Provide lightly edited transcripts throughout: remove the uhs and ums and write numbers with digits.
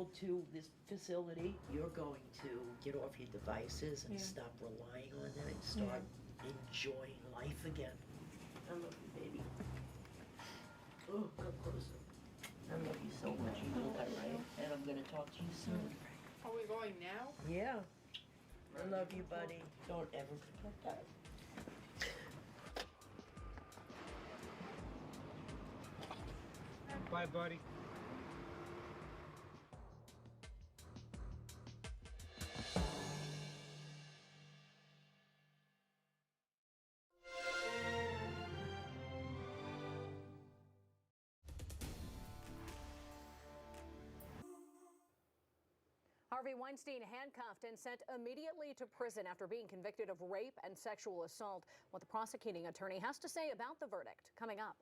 to this facility, you're going to get off your devices and stop relying on them and start enjoying life again. I love you, baby. Oh, come closer. I love you so much. You know that, right? And I'm going to talk to you soon. Are we going now? Yeah. I love you, buddy. Don't ever forget that. Bye, buddy. Harvey Weinstein handcuffed and sent immediately to prison after being convicted of rape and sexual assault. What the prosecuting attorney has to say about the verdict coming up.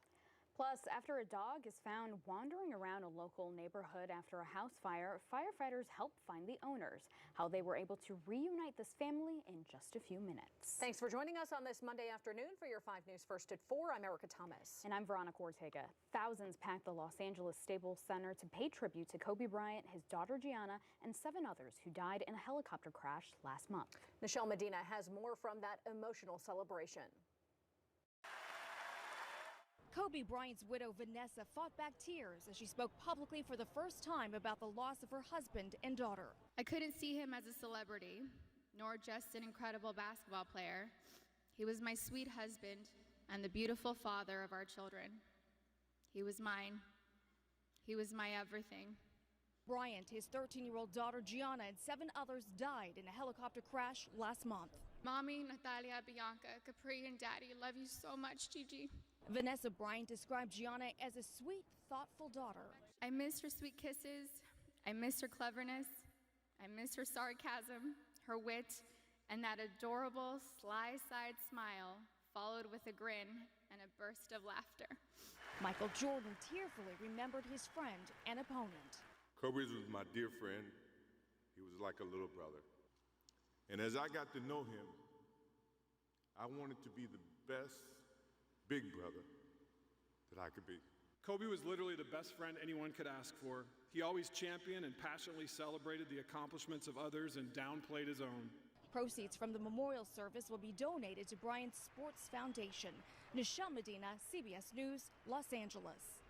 Plus, after a dog is found wandering around a local neighborhood after a house fire, firefighters helped find the owners. How they were able to reunite this family in just a few minutes. Thanks for joining us on this Monday afternoon for your 5 News First at 4. I'm Erica Thomas. And I'm Veronica Ortega. Thousands packed the Los Angeles Staples Center to pay tribute to Kobe Bryant, his daughter Gianna, and 7 others who died in a helicopter crash last month. Nichelle Medina has more from that emotional celebration. Kobe Bryant's widow, Vanessa, fought back tears as she spoke publicly for the first time about the loss of her husband and daughter. I couldn't see him as a celebrity, nor just an incredible basketball player. He was my sweet husband and the beautiful father of our children. He was mine. He was my everything. Bryant, his 13-year-old daughter Gianna, and 7 others died in a helicopter crash last month. Mommy, Natalia, Bianca, Capri, and Daddy love you so much, Gigi. Vanessa Bryant described Gianna as a sweet, thoughtful daughter. I miss her sweet kisses. I miss her cleverness. I miss her sarcasm, her wit, and that adorable sly-side smile followed with a grin and a burst of laughter. Michael Jordan tearfully remembered his friend and opponent. Kobe was my dear friend. He was like a little brother. And as I got to know him, I wanted to be the best big brother that I could be. Kobe was literally the best friend anyone could ask for. He always championed and passionately celebrated the accomplishments of others and downplayed his own. Proceeds from the memorial service will be donated to Bryant's Sports Foundation. Nichelle Medina, CBS News, Los Angeles.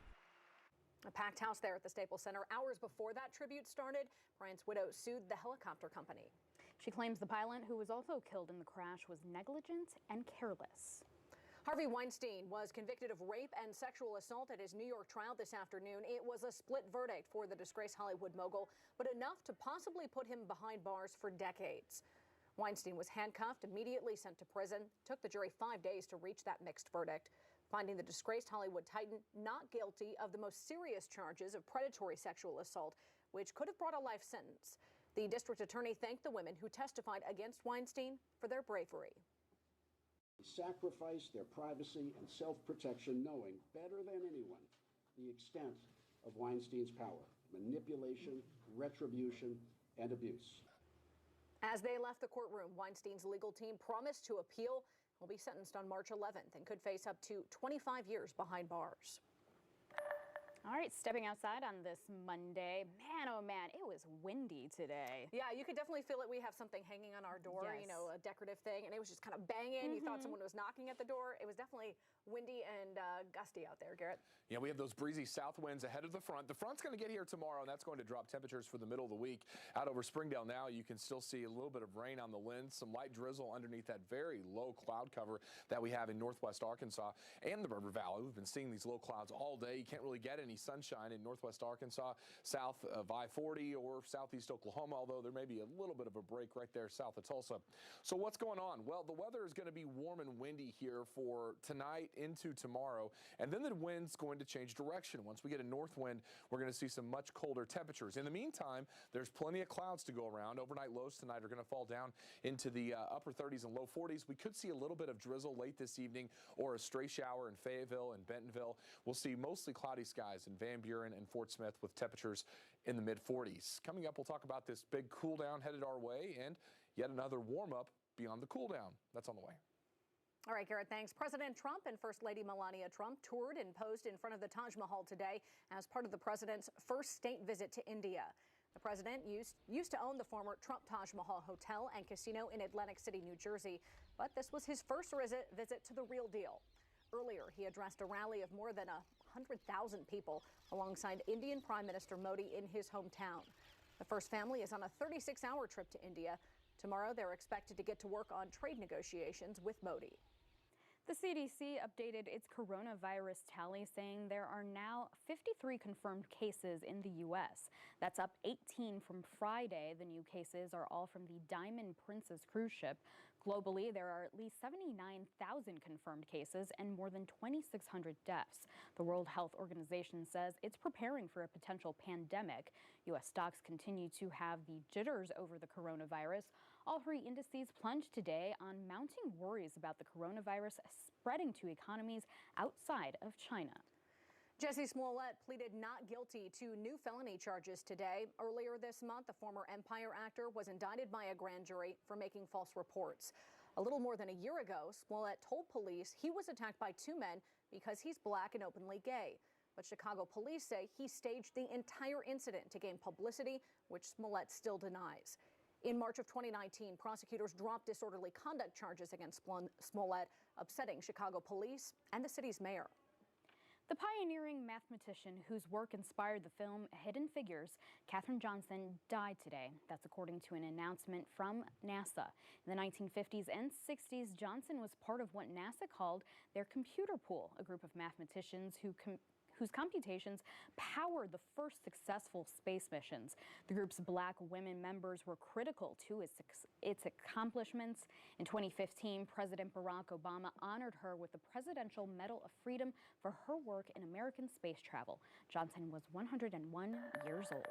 A packed house there at the Staples Center. Hours before that tribute started, Bryant's widow sued the helicopter company. She claims the pilot, who was also killed in the crash, was negligent and careless. Harvey Weinstein was convicted of rape and sexual assault at his New York trial this afternoon. It was a split verdict for the disgraced Hollywood mogul, but enough to possibly put him behind bars for decades. Weinstein was handcuffed, immediately sent to prison. Took the jury 5 days to reach that mixed verdict, finding the disgraced Hollywood titan not guilty of the most serious charges of predatory sexual assault, which could have brought a life sentence. The district attorney thanked the women who testified against Weinstein for their bravery. They sacrificed their privacy and self-protection, knowing better than anyone the extent of Weinstein's power, manipulation, retribution, and abuse. As they left the courtroom, Weinstein's legal team promised to appeal. He'll be sentenced on March 11th and could face up to 25 years behind bars. All right, stepping outside on this Monday. Man, oh man, it was windy today. Yeah, you could definitely feel it. We have something hanging on our door, Yes. you know, a decorative thing, and it was just kind of banging. You thought someone was knocking at the door. It was definitely windy and gusty out there, Garrett. Yeah, we have those breezy south winds ahead of the front. The front's going to get here tomorrow, and that's going to drop temperatures for the middle of the week. Out over Springdale now, you can still see a little bit of rain on the winds, some light drizzle underneath that very low cloud cover that we have in northwest Arkansas and the River Valley. We've been seeing these low clouds all day. You can't really get any sunshine in northwest Arkansas, south of I-40 or southeast Oklahoma, although there may be a little bit of a break right there south of Tulsa. So what's going on? Well, the weather is going to be warm and windy here for tonight into tomorrow, and then the wind's going to change direction. Once we get a north wind, we're going to see some much colder temperatures. In the meantime, there's plenty of clouds to go around. Overnight lows tonight are going to fall down into the upper 30s and low 40s. We could see a little bit of drizzle late this evening or a stray shower in Fayetteville and Bentonville. We'll see mostly cloudy skies in Van Buren and Fort Smith with temperatures in the mid-40s. Coming up, we'll talk about this big cool down headed our way and yet another warm up beyond the cool down. That's on the way. All right, Garrett, thanks. President Trump and First Lady Melania Trump toured and posed in front of the Taj Mahal today as part of the president's first state visit to India. The president used to own the former Trump Taj Mahal Hotel and Casino in Atlantic City, New Jersey, but this was his first visit to the real deal. Earlier, he addressed a rally of more than 100,000 people alongside Indian Prime Minister Modi in his hometown. The first family is on a 36-hour trip to India. Tomorrow, they're expected to get to work on trade negotiations with Modi. The CDC updated its coronavirus tally, saying there are now 53 confirmed cases in the U.S. That's up 18 from Friday. The new cases are all from the Diamond Princess cruise ship. Globally, there are at least 79,000 confirmed cases and more than 2,600 deaths. The World Health Organization says it's preparing for a potential pandemic. U.S. stocks continue to have the jitters over the coronavirus. All three indices plunged today on mounting worries about the coronavirus spreading to economies outside of China. Jussie Smollett pleaded not guilty to new felony charges today. Earlier this month, the former Empire actor was indicted by a grand jury for making false reports. A little more than a year ago, Smollett told police he was attacked by two men because he's black and openly gay. But Chicago police say he staged the entire incident to gain publicity, which Smollett still denies. In March of 2019, prosecutors dropped disorderly conduct charges against Smollett, upsetting Chicago police and the city's mayor. The pioneering mathematician whose work inspired the film Hidden Figures, Katherine Johnson, died today. That's according to an announcement from NASA. In the 1950s and 60s, Johnson was part of what NASA called their computer pool, a group of mathematicians whose computations powered the first successful space missions. The group's black women members were critical to its accomplishments. In 2015, President Barack Obama honored her with the Presidential Medal of Freedom for her work in American space travel. Johnson was 101 years old.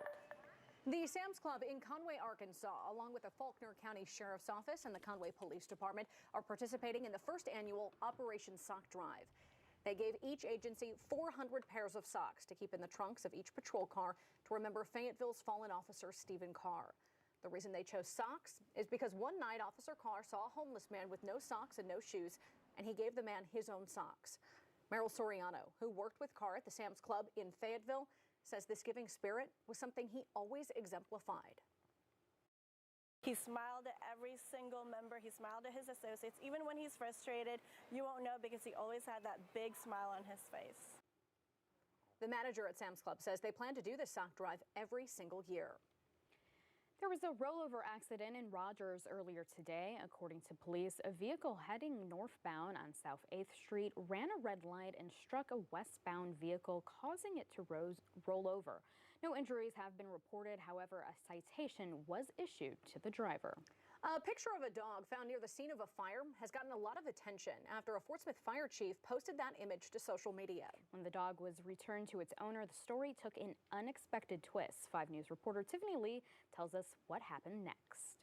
The Sam's Club in Conway, Arkansas, along with the Faulkner County Sheriff's Office and the Conway Police Department, are participating in the first annual Operation Sock Drive. They gave each agency 400 pairs of socks to keep in the trunks of each patrol car to remember Fayetteville's fallen officer, Stephen Carr. The reason they chose socks is because one night Officer Carr saw a homeless man with no socks and no shoes, and he gave the man his own socks. Meryl Soriano, who worked with Carr at the Sam's Club in Fayetteville, says this giving spirit was something he always exemplified. He smiled at every single member. He smiled at his associates. Even when he's frustrated, you won't know because he always had that big smile on his face. The manager at Sam's Club says they plan to do this sock drive every single year. There was a rollover accident in Rogers earlier today. According to police, a vehicle heading northbound on South 8th Street ran a red light and struck a westbound vehicle, causing it to roll over. No injuries have been reported. However, a citation was issued to the driver. A picture of a dog found near the scene of a fire has gotten a lot of attention after a Fort Smith fire chief posted that image to social media. When the dog was returned to its owner, the story took an unexpected twist. 5 News reporter Tiffany Lee tells us what happened next.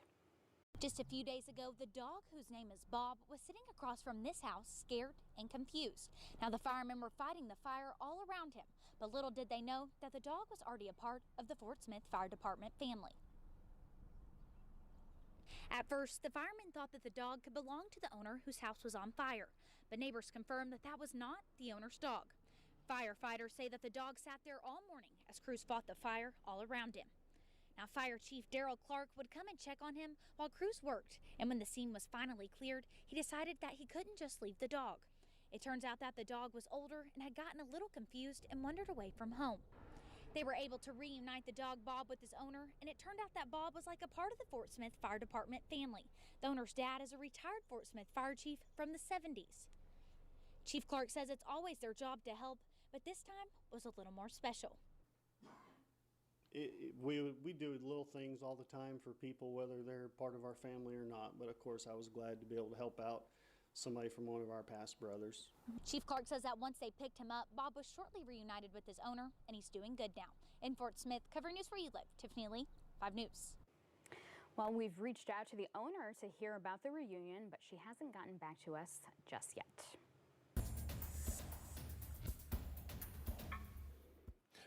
Just a few days ago, the dog, whose name is Bob, was sitting across from this house, scared and confused. Now, the firemen were fighting the fire all around him, but little did they know that the dog was already a part of the Fort Smith Fire Department family. At first, the firemen thought that the dog could belong to the owner whose house was on fire, but neighbors confirmed that that was not the owner's dog. Firefighters say that the dog sat there all morning as crews fought the fire all around him. Now, Fire Chief Daryl Clark would come and check on him while crews worked, and when the scene was finally cleared, he decided that he couldn't just leave the dog. It turns out that the dog was older and had gotten a little confused and wandered away from home. They were able to reunite the dog Bob with his owner, and it turned out that Bob was like a part of the Fort Smith Fire Department family. The owner's dad is a retired Fort Smith fire chief from the 70s. Chief Clark says it's always their job to help, but this time was a little more special. We do little things all the time for people, whether they're part of our family or not. But of course, I was glad to be able to help out somebody from one of our past brothers. Chief Clark says that once they picked him up, Bob was shortly reunited with his owner, and he's doing good now. In Fort Smith, covering news where you live, Tiffany Lee, 5 News. Well, we've reached out to the owner to hear about the reunion, but she hasn't gotten back to us just yet.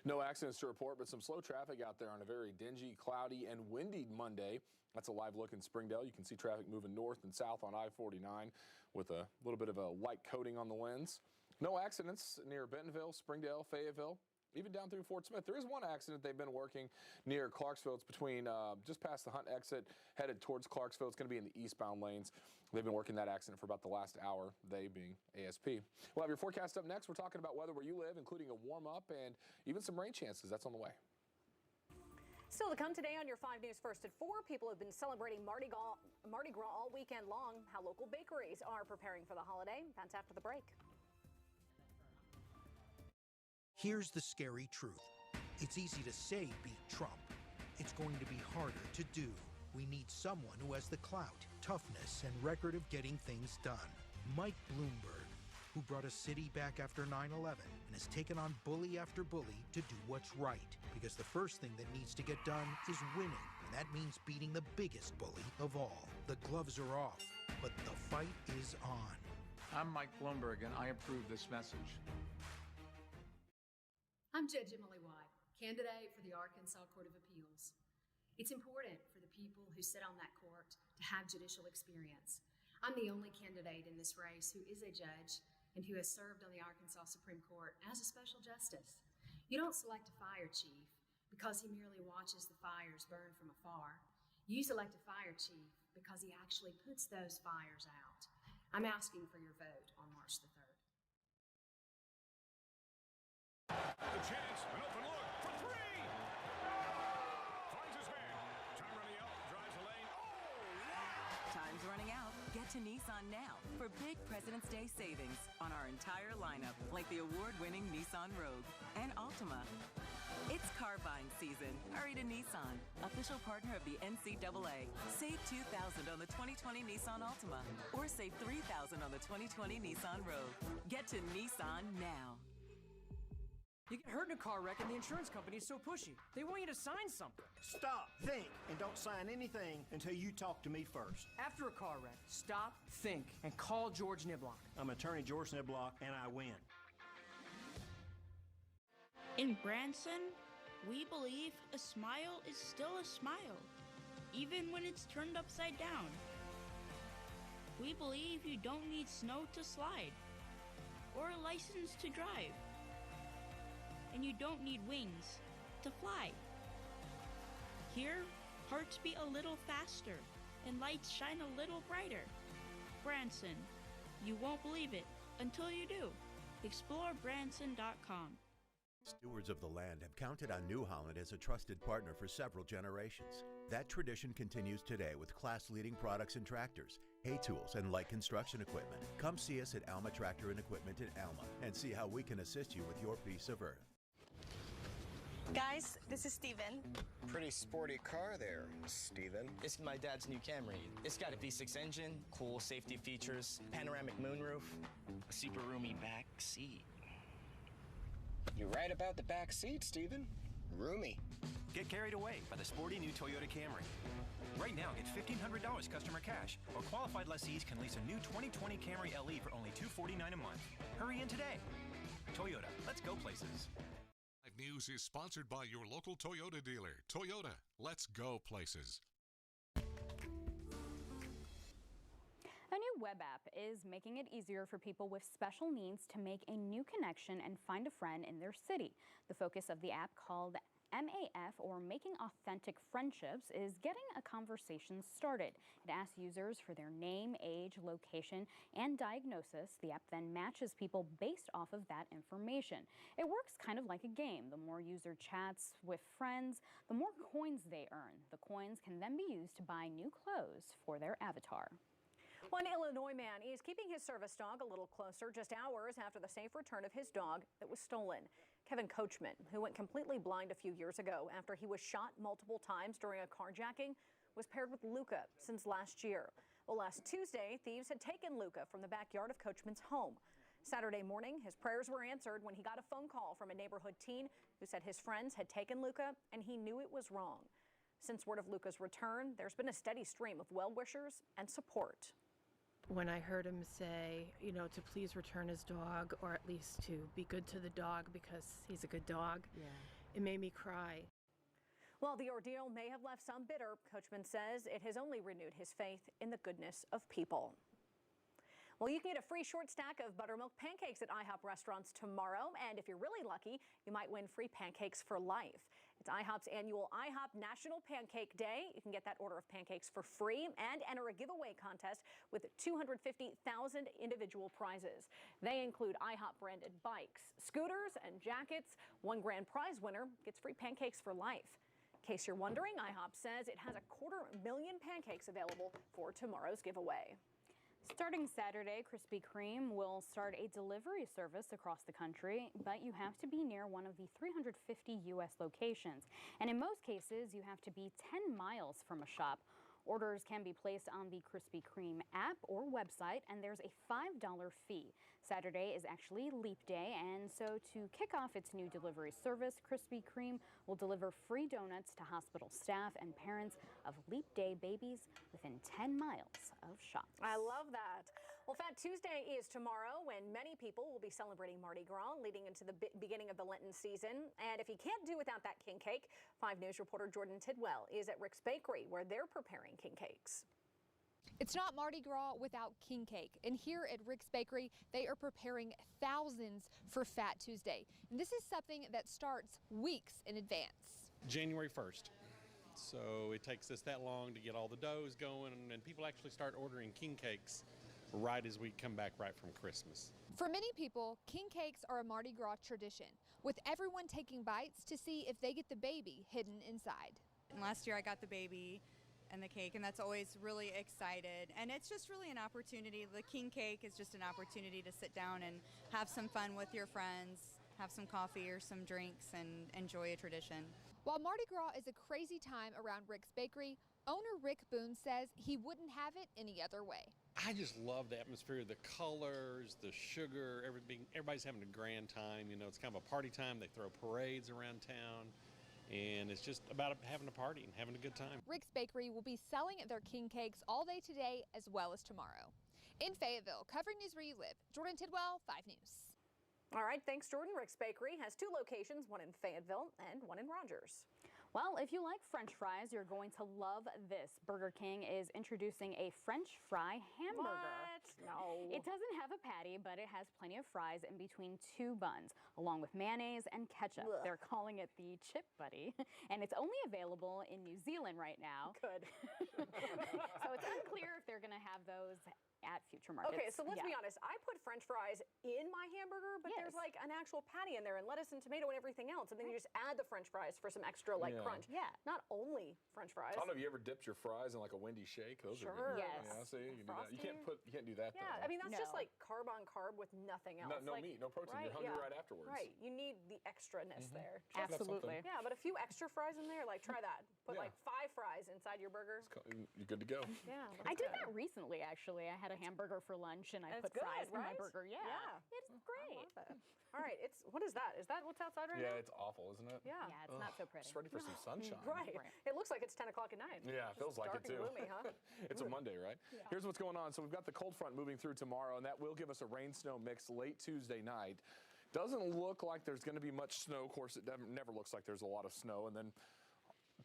No accidents to report, but some slow traffic out there on a very dingy, cloudy, and windy Monday. That's a live look in Springdale. You can see traffic moving north and south on I-49 with a little bit of a light coating on the lens. No accidents near Bentonville, Springdale, Fayetteville, even down through Fort Smith. There is one accident they've been working near Clarksville. It's between just past the Hunt exit, headed towards Clarksville. It's going to be in the eastbound lanes. They've been working that accident for about the last hour, they being ASP. We'll have your forecast up next. We're talking about weather where you live, including a warm-up and even some rain chances. That's on the way. Still to come today on your 5 News First at 4, people have been celebrating Mardi Gras all weekend long. How local bakeries are preparing for the holiday. That's after the break. Here's the scary truth. It's easy to say beat Trump. It's going to be harder to do. We need someone who has the clout, toughness, and record of getting things done. Mike Bloomberg, who brought a city back after 9/11 and has taken on bully after bully to do what's right. Because the first thing that needs to get done is winning, and that means beating the biggest bully of all. The gloves are off, but the fight is on. I'm Mike Bloomberg, and I approve this message. I'm Judge Emily White, candidate for the Arkansas Court of Appeals. It's important for the people who sit on that court to have judicial experience. I'm the only candidate in this race who is a judge and who has served on the Arkansas Supreme Court as a special justice. You don't select a fire chief because he merely watches the fires burn from afar. You select a fire chief because he actually puts those fires out. I'm asking for your vote on March the 3rd. The chance, an open look for three. Finds his man. Time running out, drives the lane. Time's running out. Get to Nissan now for big President's Day savings on our entire lineup, like the award-winning Nissan Rogue and Altima. It's car buying season. Hurry to Nissan, official partner of the NCAA. Save $2,000 on the 2020 Nissan Altima, or save $3,000 on the 2020 Nissan Rogue. Get to Nissan now. You get hurt in a car wreck and the insurance company is so pushy. They want you to sign something. Stop, think, and don't sign anything until you talk to me first. After a car wreck, stop, think, and call George Niblock. I'm attorney George Niblock, and I win. In Branson, we believe a smile is still a smile, even when it's turned upside down. We believe you don't need snow to slide, or a license to drive. And you don't need wings to fly. Here, hearts beat a little faster and lights shine a little brighter. Branson, you won't believe it until you do. Explore Branson.com. Stewards of the land have counted on New Holland as a trusted partner for several generations. That tradition continues today with class-leading products and tractors, hay tools, and light construction equipment. Come see us at Alma Tractor and Equipment in Alma and see how we can assist you with your piece of earth. Guys, this is Steven. Pretty sporty car there, Steven. This is my dad's new Camry. It's got a V6 engine, cool safety features, panoramic moonroof, a super roomy back seat. You're right about the back seat, Steven. Roomy. Get carried away by the sporty new Toyota Camry. Right now, get $1,500 customer cash, or qualified lessees can lease a new 2020 Camry LE for only $249 a month. Hurry in today. Toyota, let's go places. News is sponsored by your local Toyota dealer. Toyota, let's go places. A new web app is making it easier for people with special needs to make a new connection and find a friend in their city. The focus of the app, called MAF, or Making Authentic Friendships, is getting a conversation started. It asks users for their name, age, location, and diagnosis. The app then matches people based off of that information. It works kind of like a game. The more user chats with friends, the more coins they earn. The coins can then be used to buy new clothes for their avatar. One Illinois man is keeping his service dog a little closer just hours after the safe return of his dog that was stolen. Kevin Coachman, who went completely blind a few years ago after he was shot multiple times during a carjacking, was paired with Luca since last year. Well, last Tuesday, thieves had taken Luca from the backyard of Coachman's home. Saturday morning, his prayers were answered when he got a phone call from a neighborhood teen who said his friends had taken Luca and he knew it was wrong. Since word of Luca's return, there's been a steady stream of well-wishers and support. When I heard him say, to please return his dog, or at least to be good to the dog because he's a good dog, it made me cry. While the ordeal may have left some bitter, Coachman says it has only renewed his faith in the goodness of people. Well, you can get a free short stack of buttermilk pancakes at IHOP restaurants tomorrow. And if you're really lucky, you might win free pancakes for life. It's IHOP's annual IHOP National Pancake Day. You can get that order of pancakes for free and enter a giveaway contest with 250,000 individual prizes. They include IHOP branded bikes, scooters, and jackets. One grand prize winner gets free pancakes for life. In case you're wondering, IHOP says it has 250,000 pancakes available for tomorrow's giveaway. Starting Saturday, Krispy Kreme will start a delivery service across the country, but you have to be near one of the 350 U.S. locations. And in most cases, you have to be 10 miles from a shop. Orders can be placed on the Krispy Kreme app or website, and there's a $5 fee. Saturday is actually Leap Day, and so to kick off its new delivery service, Krispy Kreme will deliver free donuts to hospital staff and parents of Leap Day babies within 10 miles of shops. I love that. Well, Fat Tuesday is tomorrow when many people will be celebrating Mardi Gras leading into the beginning of the Lenten season. And if you can't do without that king cake, 5 News reporter Jordan Tidwell is at Rick's Bakery where they're preparing king cakes. It's not Mardi Gras without king cake. And here at Rick's Bakery, they are preparing thousands for Fat Tuesday. And this is something that starts weeks in advance. January 1st. So it takes us that long to get all the doughs going, and people actually start ordering king cakes right as we come back right from Christmas. For many people, king cakes are a Mardi Gras tradition, with everyone taking bites to see if they get the baby hidden inside. And last year I got the baby and the cake, and that's always really excited. And it's just really an opportunity. The king cake is just an opportunity to sit down and have some fun with your friends, have some coffee or some drinks, and enjoy a tradition. While Mardi Gras is a crazy time around Rick's Bakery, owner Rick Boone says he wouldn't have it any other way. I just love the atmosphere, the colors, the sugar, everything. Everybody's having a grand time. You know, it's kind of a party time. They throw parades around town, and it's just about having a party and having a good time. Rick's Bakery will be selling their king cakes all day today as well as tomorrow. In Fayetteville, covering news where you live, Jordan Tidwell, 5 News. All right, thanks, Jordan. Rick's Bakery has 2 locations, one in Fayetteville and one in Rogers. Well, if you like French fries, you're going to love this. Burger King is introducing a French fry hamburger. What? No. It doesn't have a patty, but it has plenty of fries in between 2 buns, along with mayonnaise and ketchup. Ugh. They're calling it the Chip Buddy, and it's only available in New Zealand right now. Good. So it's unclear if they're going to have those at future markets. Okay, so let's be honest. I put French fries in my hamburger, but there's like an actual patty in there and lettuce and tomato and everything else. And then you just add the French fries for some extra crunch. Yeah. Not only French fries. I don't know if you ever dipped your fries in like a Wendy shake. Those are good. Yes. Yeah, see, you can do that. You can't do that Yeah, though. I mean, that's just like carb on carb with nothing else. No meat, no protein. You're hungry right afterwards. Right. You need the extraness there. Absolutely. Yeah, but a few extra fries in there, like try that. Put like 5 fries inside your burger. You're good to go. Yeah. I did that recently, actually. I had a hamburger for lunch, and I put fries in my burger. Yeah. It's great. All right, what is that? Is that what's outside right now? Yeah, it's awful, isn't it? Yeah. Yeah, it's not so pretty. Just ready for some sunshine. Right. It looks like it's 10 o'clock at night. Yeah, it feels like it too. Dark and gloomy, huh? It's a Monday, right? Yeah. Here's what's going on. So we've got the cold front moving through tomorrow, and that will give us a rain-snow mix late Tuesday night. Doesn't look like there's going to be much snow. Of course, it never looks like there's a lot of snow, and then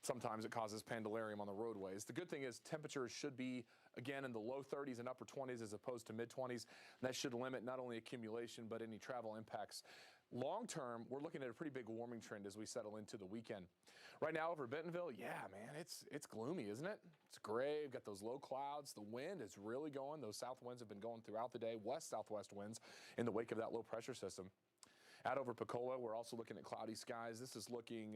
sometimes it causes pandalarium on the roadways. The good thing is temperatures should be, again, in the low 30s and upper 20s as opposed to mid-20s. That should limit not only accumulation, but any travel impacts. Long term, we're looking at a pretty big warming trend as we settle into the weekend. Right now over Bentonville, yeah, man, it's gloomy, isn't it? It's gray. We've got those low clouds. The wind is really going. Those south winds have been going throughout the day, west-southwest winds in the wake of that low pressure system. Out over Pensacola, we're also looking at cloudy skies. This is looking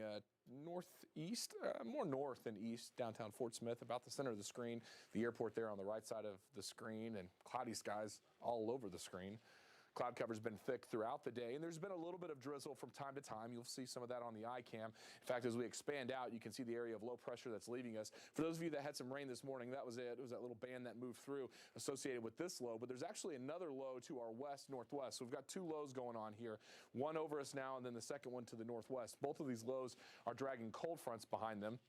northeast, more north than east, downtown Fort Smith, about the center of the screen. The airport there on the right side of the screen, and cloudy skies all over the screen. Cloud cover's been thick throughout the day, and there's been a little bit of drizzle from time to time. You'll see some of that on the iCam. In fact, as we expand out, you can see the area of low pressure that's leaving us. For those of you that had some rain this morning, that was it. It was that little band that moved through associated with this low, but there's actually another low to our west-northwest. So we've got 2 lows going on here, one over us now and then the second one to the northwest. Both of these lows are dragging cold fronts behind them.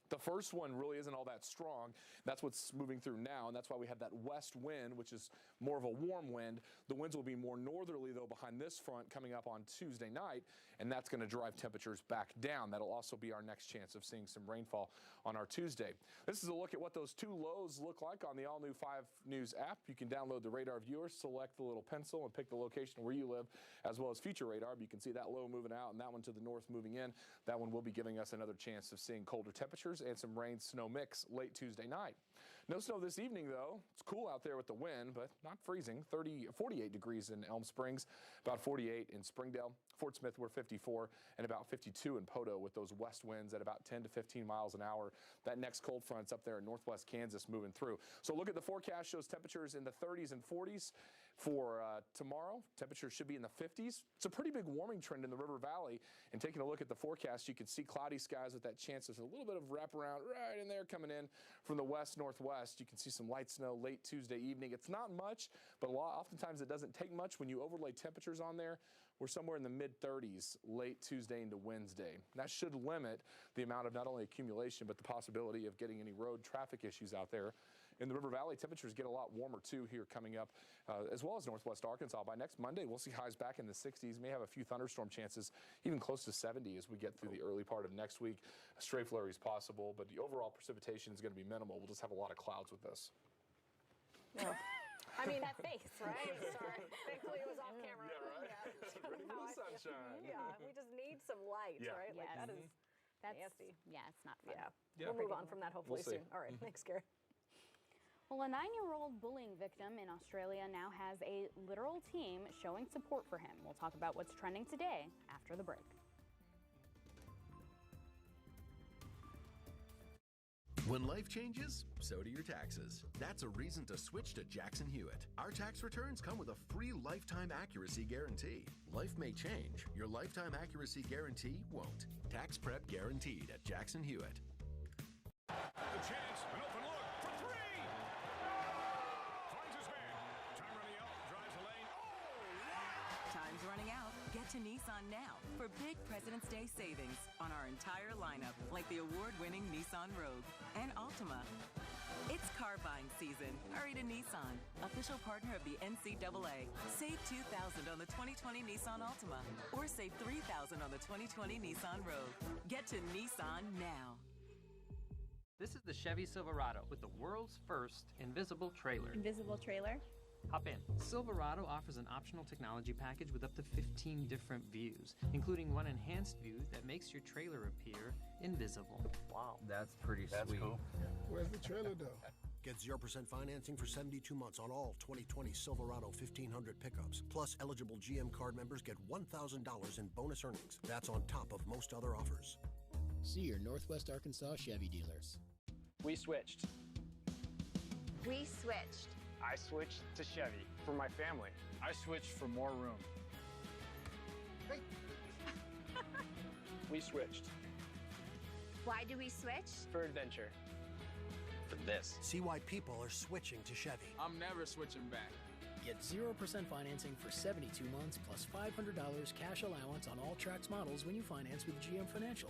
The first one really isn't all that strong. That's what's moving through now, and that's why we have that west wind, which is more of a warm wind. The winds will be more northerly, though, behind this front coming up on Tuesday night, and that's going to drive temperatures back down. That'll also be our next chance of seeing some rainfall on our Tuesday. This is a look at what those two lows look like on the all-new 5 News app. You can download the radar viewer, select the little pencil, and pick the location where you live, as well as future radar. But you can see that low moving out and that one to the north moving in. That one will be giving us another chance of seeing colder temperatures and some rain snow mix late Tuesday night. No snow this evening, though. It's cool out there with the wind, but not freezing. 48 degrees in Elm Springs, about 48 in Springdale. Fort Smith, we're 54, and about 52 in Poto with those west winds at about 10 to 15 miles an hour. That next cold front's up there in northwest Kansas moving through. So look at the forecast, shows temperatures in the 30s and 40s. For tomorrow, temperatures should be in the 50s. It's a pretty big warming trend in the River Valley. And taking a look at the forecast, you can see cloudy skies with that chance of a little bit of wraparound right in there coming in from the west-northwest. You can see some light snow late Tuesday evening. It's not much, but oftentimes it doesn't take much when you overlay temperatures on there. We're somewhere in the mid-30s late Tuesday into Wednesday. That should limit the amount of not only accumulation, but the possibility of getting any road traffic issues out there. In the River Valley, temperatures get a lot warmer, too, here coming up, as well as northwest Arkansas. By next Monday, we'll see highs back in the 60s. May have a few thunderstorm chances, even close to 70 as we get through the early part of next week. Stray flurries possible, but the overall precipitation is going to be minimal. We'll just have a lot of clouds with this. Oh. I mean, that face, right? Sorry. Thankfully, it was off camera. Yeah, right? Yeah. Ready for the sunshine. Yeah, we just need some light, right? Like, that's nasty. Yeah, it's not fun. Yeah. We'll move on from that hopefully soon. All right, thanks, Gary. Well, a 9-year-old bullying victim in Australia now has a literal team showing support for him. We'll talk about what's trending today after the break. When life changes, so do your taxes. That's a reason to switch to Jackson Hewitt. Our tax returns come with a free lifetime accuracy guarantee. Life may change, your lifetime accuracy guarantee won't. Tax prep guaranteed at Jackson Hewitt. The chance, an open look for three. Finds his man. Time running out, drives the lane. Time's running out. Get to Nissan now for big President's Day savings on our entire lineup, like the award-winning Nissan Rogue and Altima. It's car buying season. Hurry to Nissan, official partner of the NCAA. Save $2,000 on the 2020 Nissan Altima, or save $3,000 on the 2020 Nissan Rogue. Get to Nissan now. This is the Chevy Silverado with the world's first invisible trailer. Invisible trailer? Hop in. Silverado offers an optional technology package with up to 15 different views, including one enhanced view that makes your trailer appear invisible. Wow. That's pretty sweet. Cool. Where's the trailer though? Get 0% financing for 72 months on all 2020 Silverado 1500 pickups. Plus, eligible GM card members get $1,000 in bonus earnings. That's on top of most other offers. See your Northwest Arkansas Chevy dealers. We switched. We switched. I switched to Chevy for my family. I switched for more room. Hey. We switched. Why do we switch? For adventure. For this. See why people are switching to Chevy. I'm never switching back. Get 0% financing for 72 months plus $500 cash allowance on all Trax models when you finance with GM Financial.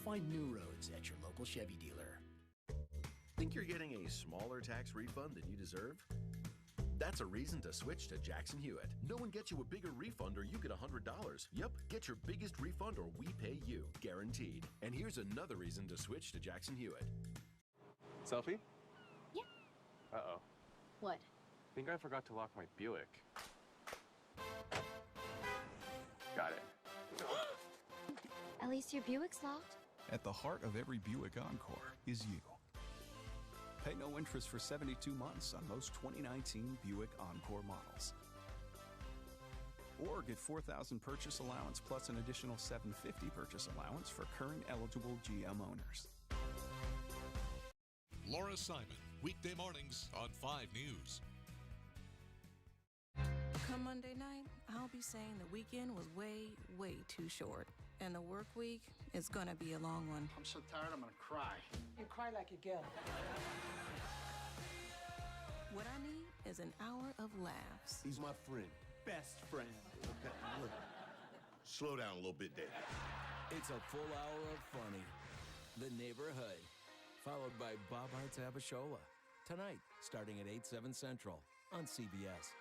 Find new roads at your local Chevy dealer. Think you're getting a smaller tax refund than you deserve? That's a reason to switch to Jackson Hewitt. No one gets you a bigger refund or you get $100. Yep, get your biggest refund or we pay you. Guaranteed. And here's another reason to switch to Jackson Hewitt. Selfie? Yeah. Uh-oh. What? I think I forgot to lock my Buick. Got it. At least your Buick's locked. At the heart of every Buick Encore is you. Pay no interest for 72 months on most 2019 Buick Encore models. Or get $4,000 purchase allowance plus an additional $750 purchase allowance for current eligible GM owners. Laura Simon, weekday mornings on 5 News. Come Monday night, I'll be saying the weekend was way, way too short. And the work week is gonna be a long one. I'm so tired, I'm gonna cry. You cry like a girl. What I need is an hour of laughs. He's my friend. Best friend. Okay, look. Slow down a little bit there. It's a full hour of funny. The Neighborhood followed by Bob Hart's Abishola. Tonight, starting at 8/7 Central on CBS.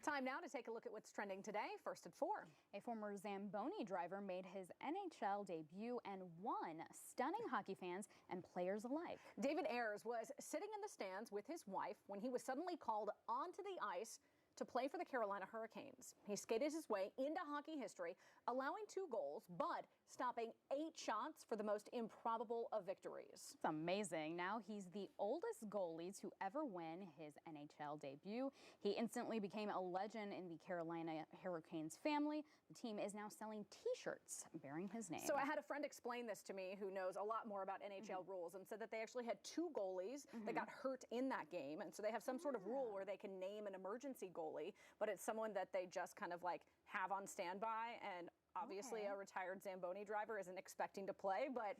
Time now to take a look at what's trending today. First at 4. A former Zamboni driver made his NHL debut and won, stunning hockey fans and players alike. David Ayers was sitting in the stands with his wife when he was suddenly called onto the ice to play for the Carolina Hurricanes. He skated his way into hockey history, allowing 2 goals, but stopping 8 shots for the most improbable of victories. It's amazing. Now he's the oldest goalie to ever win his NHL debut. He instantly became a legend in the Carolina Hurricanes family. The team is now selling T-shirts bearing his name. So I had a friend explain this to me who knows a lot more about NHL rules and said that they actually had 2 goalies that got hurt in that game. And so they have some sort of rule where they can name an emergency goalie, but it's someone that they just kind of like have on standby. And obviously a retired Zamboni driver isn't expecting to play, but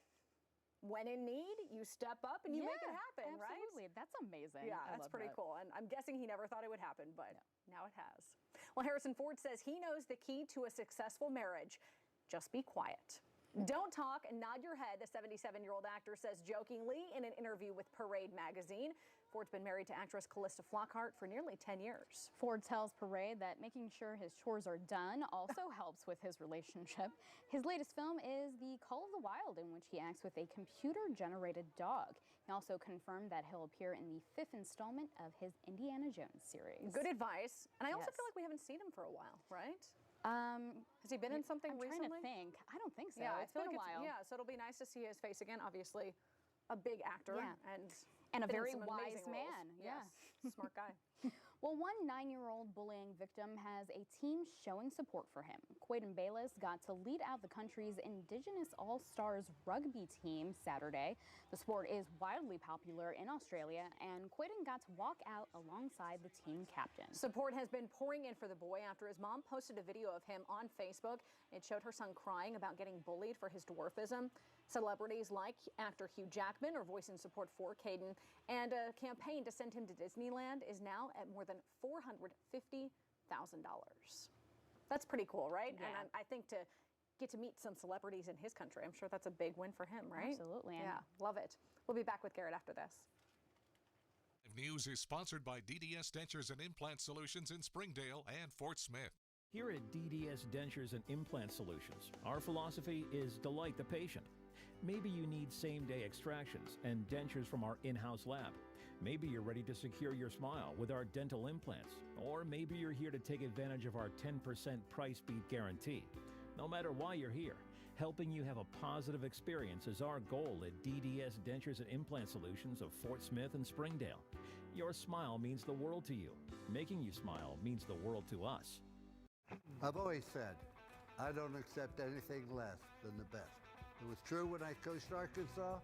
when in need, you step up and you make it happen, right? Absolutely. That's amazing. Yeah, that's pretty cool. And I'm guessing he never thought it would happen, but now it has. Well, Harrison Ford says he knows the key to a successful marriage. Just be quiet. Don't talk and nod your head, the 77-year-old actor says jokingly in an interview with Parade magazine. Ford's been married to actress Callista Flockhart for nearly 10 years. Ford tells Parade that making sure his chores are done also helps with his relationship. His latest film is The Call of the Wild, in which he acts with a computer-generated dog. He also confirmed that he'll appear in the 5th installment of his Indiana Jones series. Good advice. And I also feel like we haven't seen him for a while, right? Has he been in something recently? I'm trying to think. I don't think so. Yeah, It's been a while. Yeah, so it'll be nice to see his face again. Obviously, a big actor and a very wise man. Yes, smart guy. Well, one 9-year-old bullying victim has a team showing support for him. Quaden Bayless got to lead out the country's Indigenous All-Stars rugby team Saturday. The sport is wildly popular in Australia, and Quaden got to walk out alongside the team captain. Support has been pouring in for the boy after his mom posted a video of him on Facebook. It showed her son crying about getting bullied for his dwarfism. Celebrities like actor Hugh Jackman are voicing support for Quaden, and a campaign to send him to Disneyland is now at more than $450,000. That's pretty cool, right? Yeah. And I think to get to meet some celebrities in his country, I'm sure that's a big win for him, right? Absolutely. Yeah, love it. We'll be back with Garrett after this. News is sponsored by DDS Dentures and Implant Solutions in Springdale and Fort Smith. Here at DDS Dentures and Implant Solutions, our philosophy is delight the patient. Maybe you need same-day extractions and dentures from our in-house lab. Maybe you're ready to secure your smile with our dental implants. Or maybe you're here to take advantage of our 10% price beat guarantee. No matter why you're here, helping you have a positive experience is our goal at DDS Dentures and Implant Solutions of Fort Smith and Springdale. Your smile means the world to you. Making you smile means the world to us. I've always said, I don't accept anything less than the best. It was true when I coached Arkansas.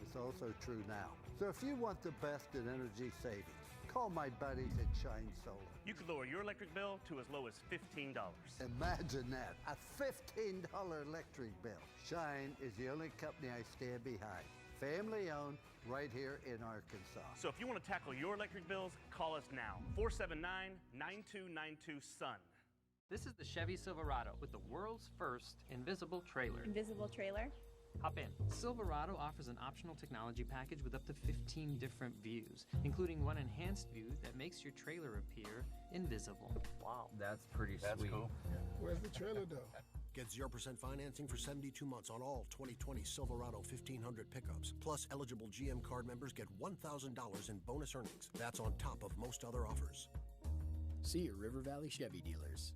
It's also true now. So if you want the best in energy savings, call my buddies at Shine Solar. You could lower your electric bill to as low as $15. Imagine that, a $15 electric bill. Shine is the only company I stand behind. Family owned, right here in Arkansas. So if you want to tackle your electric bills, call us now. 479-9292-SUN. This is the Chevy Silverado with the world's first invisible trailer. Invisible trailer? Hop in. Silverado offers an optional technology package with up to 15 different views, including one enhanced view that makes your trailer appear invisible. Wow. That's pretty sweet. Cool. Where's the trailer though? Get 0% financing for 72 months on all 2020 Silverado 1500 pickups. Plus, eligible GM card members get $1,000 in bonus earnings. That's on top of most other offers. See your River Valley Chevy dealers.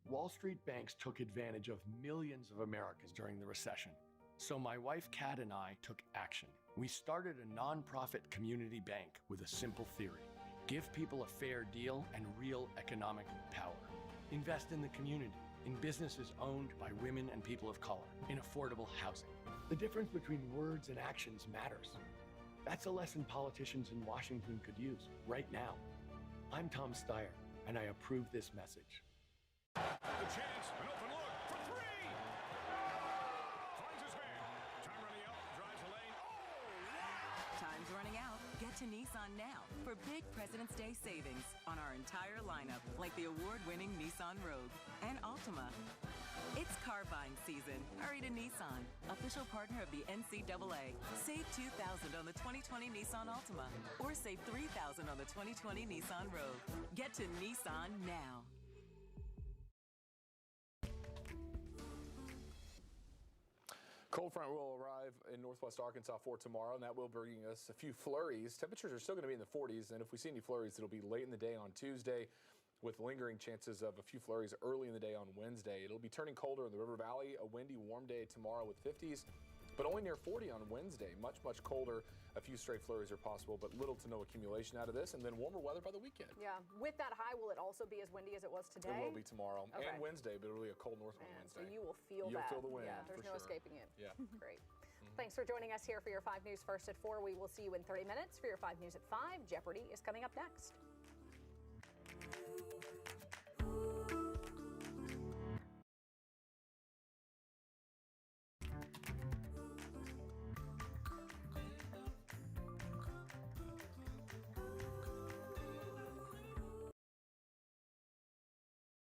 Wall Street banks took advantage of millions of Americans during the recession. So my wife Kat and I took action. We started a nonprofit community bank with a simple theory. Give people a fair deal and real economic power. Invest in the community, in businesses owned by women and people of color, in affordable housing. The difference between words and actions matters. That's a lesson politicians in Washington could use right now. I'm Tom Steyer, and I approve this message. The chance, an open look for three. Finds his man. Time running out, drives the lane. Time's running out. Get to Nissan now for big President's Day savings on our entire lineup, like the award-winning Nissan Rogue and Altima. It's car buying season. Hurry to Nissan, official partner of the NCAA. Save $2,000 on the 2020 Nissan Altima, or save $3,000 on the 2020 Nissan Rogue. Get to Nissan now. Cold front will arrive in northwest Arkansas for tomorrow, and that will bring us a few flurries. Temperatures are still going to be in the 40s, and if we see any flurries, it'll be late in the day on Tuesday, with lingering chances of a few flurries early in the day on Wednesday. It'll be turning colder in the River Valley, a windy, warm day tomorrow with 50s, but only near 40 on Wednesday. Much, much colder. A few stray flurries are possible, but little to no accumulation out of this, and then warmer weather by the weekend. Yeah. With that high, will it also be as windy as it was today? It will be tomorrow and Wednesday, but it'll be a cold north wind Wednesday. So you will feel You'll that. feel the wind. Yeah, there's no escaping it. Yeah. Great. Thanks for joining us here for your 5 News First at 4. We will see you in 30 minutes for your 5 News at 5. Jeopardy is coming up next.